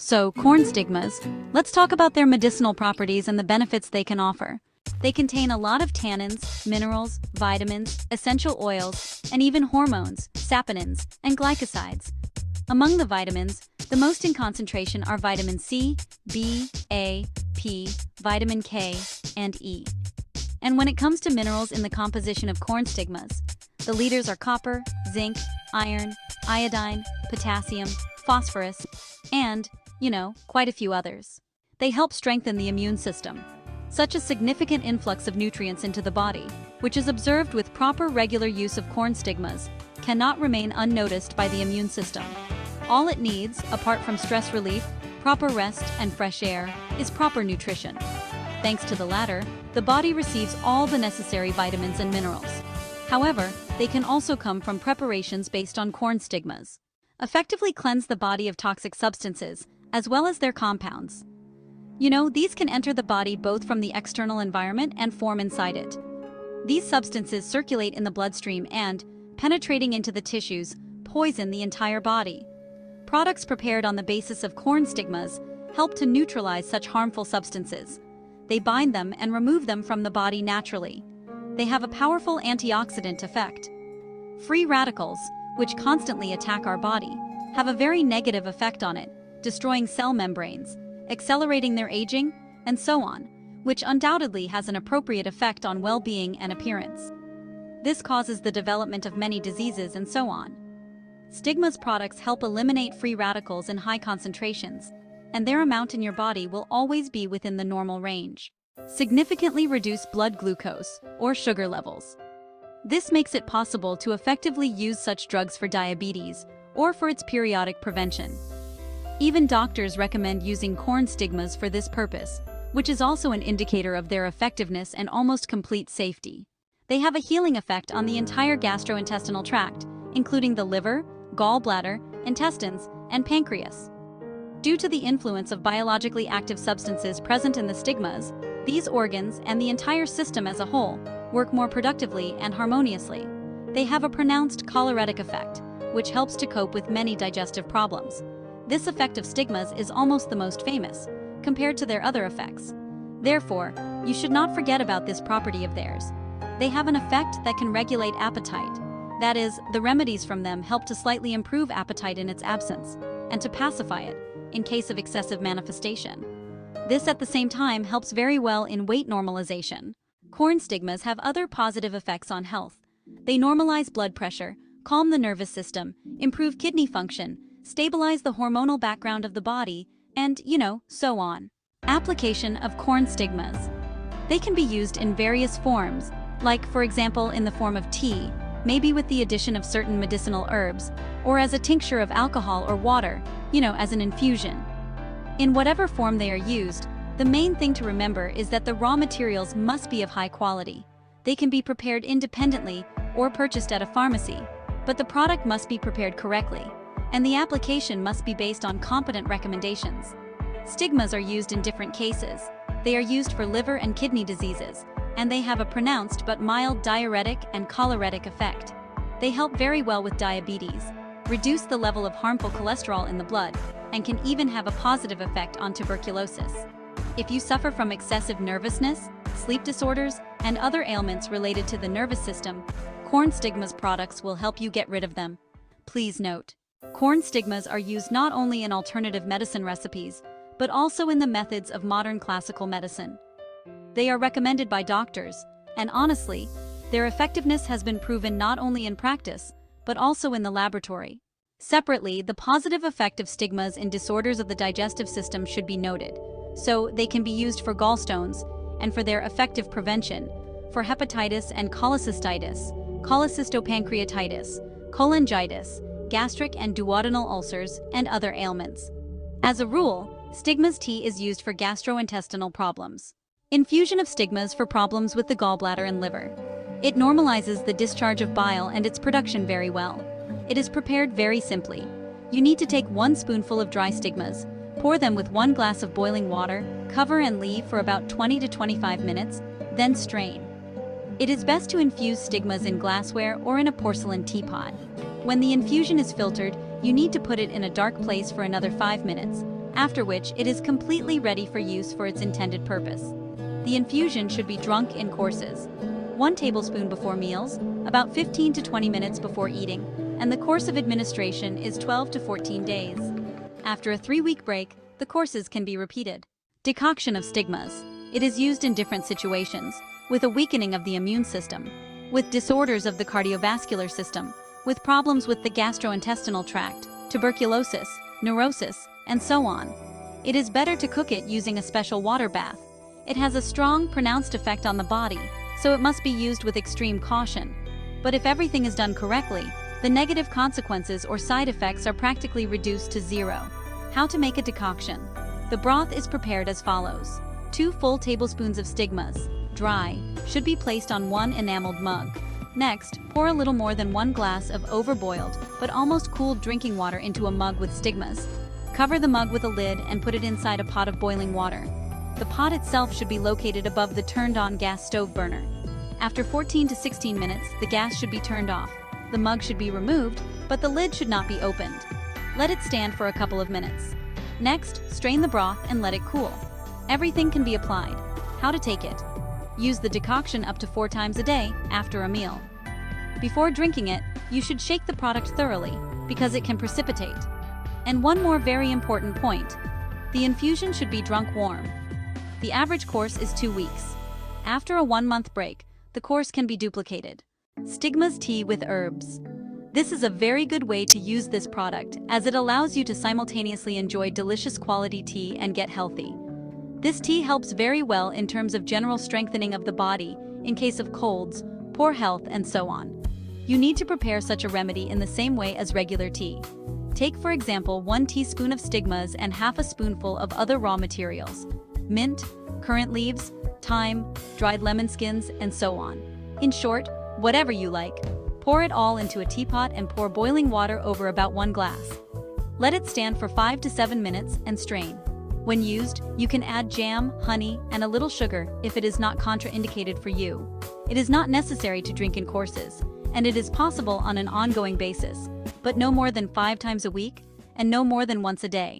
So, corn stigmas, let's talk about their medicinal properties and the benefits they can offer. They contain a lot of tannins, minerals, vitamins, essential oils, and even hormones, saponins, and glycosides. Among the vitamins, the most in concentration are vitamin C, B, A, P, vitamin K, and E. And when it comes to minerals in the composition of corn stigmas, the leaders are copper, zinc, iron, iodine, potassium, phosphorus, and, quite a few others. They help strengthen the immune system. Such a significant influx of nutrients into the body, which is observed with proper regular use of corn stigmas, cannot remain unnoticed by the immune system. All it needs, apart from stress relief, proper rest, and fresh air, is proper nutrition. Thanks to the latter, the body receives all the necessary vitamins and minerals. However, they can also come from preparations based on corn stigmas. Effectively cleanse the body of toxic substances, as well as their compounds. These can enter the body both from the external environment and form inside it. These substances circulate in the bloodstream and, penetrating into the tissues, poison the entire body. Products prepared on the basis of corn stigmas help to neutralize such harmful substances. They bind them and remove them from the body naturally. They have a powerful antioxidant effect. Free radicals, which constantly attack our body, have a very negative effect on it, destroying cell membranes, accelerating their aging, and so on, which undoubtedly has an appropriate effect on well-being and appearance. This causes the development of many diseases and so on. Stigma's products help eliminate free radicals in high concentrations, and their amount in your body will always be within the normal range. Significantly reduce blood glucose, or sugar levels. This makes it possible to effectively use such drugs for diabetes, or for its periodic prevention. Even doctors recommend using corn stigmas for this purpose, which is also an indicator of their effectiveness and almost complete safety. They have a healing effect on the entire gastrointestinal tract, including the liver, gallbladder, intestines, and pancreas. Due to the influence of biologically active substances present in the stigmas, these organs and the entire system as a whole work more productively and harmoniously. They have a pronounced choleretic effect, which helps to cope with many digestive problems. This effect of stigmas is almost the most famous, compared to their other effects. Therefore, you should not forget about this property of theirs. They have an effect that can regulate appetite. That is, the remedies from them help to slightly improve appetite in its absence, and to pacify it, in case of excessive manifestation. This at the same time helps very well in weight normalization. Corn stigmas have other positive effects on health. They normalize blood pressure, calm the nervous system, improve kidney function, stabilize the hormonal background of the body, and, so on. Application of corn stigmas. They can be used in various forms, like, for example, in the form of tea, maybe with the addition of certain medicinal herbs, or as a tincture of alcohol or water, as an infusion. In whatever form they are used, the main thing to remember is that the raw materials must be of high quality. They can be prepared independently or purchased at a pharmacy, but the product must be prepared correctly, and the application must be based on competent recommendations. Stigmas are used in different cases. They are used for liver and kidney diseases, and they have a pronounced but mild diuretic and choleretic effect. They help very well with diabetes, reduce the level of harmful cholesterol in the blood, and can even have a positive effect on tuberculosis. If you suffer from excessive nervousness, sleep disorders, and other ailments related to the nervous system, corn stigmas products will help you get rid of them. Please note, corn stigmas are used not only in alternative medicine recipes, but also in the methods of modern classical medicine. They are recommended by doctors, and honestly, their effectiveness has been proven not only in practice, but also in the laboratory. Separately, the positive effect of stigmas in disorders of the digestive system should be noted. So, they can be used for gallstones, and for their effective prevention, for hepatitis and cholecystitis, cholecystopancreatitis, cholangitis, gastric and duodenal ulcers, and other ailments. As a rule, stigmas tea is used for gastrointestinal problems. Infusion of stigmas for problems with the gallbladder and liver. It normalizes the discharge of bile and its production very well. It is prepared very simply. You need to take 1 spoonful of dry stigmas, pour them with 1 glass of boiling water, cover and leave for about 20 to 25 minutes, then strain. It is best to infuse stigmas in glassware or in a porcelain teapot. When the infusion is filtered, you need to put it in a dark place for another 5 minutes, after which it is completely ready for use for its intended purpose. The infusion should be drunk in courses. 1 tablespoon before meals, about 15 to 20 minutes before eating, and the course of administration is 12 to 14 days. After a 3-week break, the courses can be repeated. Decoction of Stigmas. It is used in different situations, with a weakening of the immune system, with disorders of the cardiovascular system, with problems with the gastrointestinal tract, tuberculosis, neurosis, and so on. It is better to cook it using a special water bath. It has a strong, pronounced effect on the body, so it must be used with extreme caution. But if everything is done correctly, the negative consequences or side effects are practically reduced to zero. How to make a decoction. The broth is prepared as follows. 2 full tablespoons of Stigmas, dry, should be placed on 1 enameled mug. Next, pour a little more than 1 glass of overboiled but almost cooled drinking water into a mug with Stigmas. Cover the mug with a lid and put it inside a pot of boiling water. The pot itself should be located above the turned-on gas stove burner. After 14 to 16 minutes, the gas should be turned off. The mug should be removed, but the lid should not be opened. Let it stand for a couple of minutes. Next, strain the broth and let it cool. Everything can be applied. How to take it. Use the decoction up to 4 times a day after a meal. Before drinking it, you should shake the product thoroughly, because it can precipitate. And one more very important point. The infusion should be drunk warm. The average course is 2 weeks. After a 1-month break, the course can be duplicated. Stigmas tea with herbs. This is a very good way to use this product, as it allows you to simultaneously enjoy delicious quality tea and get healthy. This tea helps very well in terms of general strengthening of the body, in case of colds, poor health, and so on. You need to prepare such a remedy in the same way as regular tea. Take for example 1 teaspoon of Stigmas and half a spoonful of other raw materials. Mint, currant leaves, thyme, dried lemon skins, and so on. In short, whatever you like. Pour it all into a teapot and pour boiling water over about 1 glass. Let it stand for 5 to 7 minutes and strain. When used, you can add jam, honey, and a little sugar if it is not contraindicated for you. It is not necessary to drink in courses, and it is possible on an ongoing basis, but no more than 5 times a week, and no more than once a day.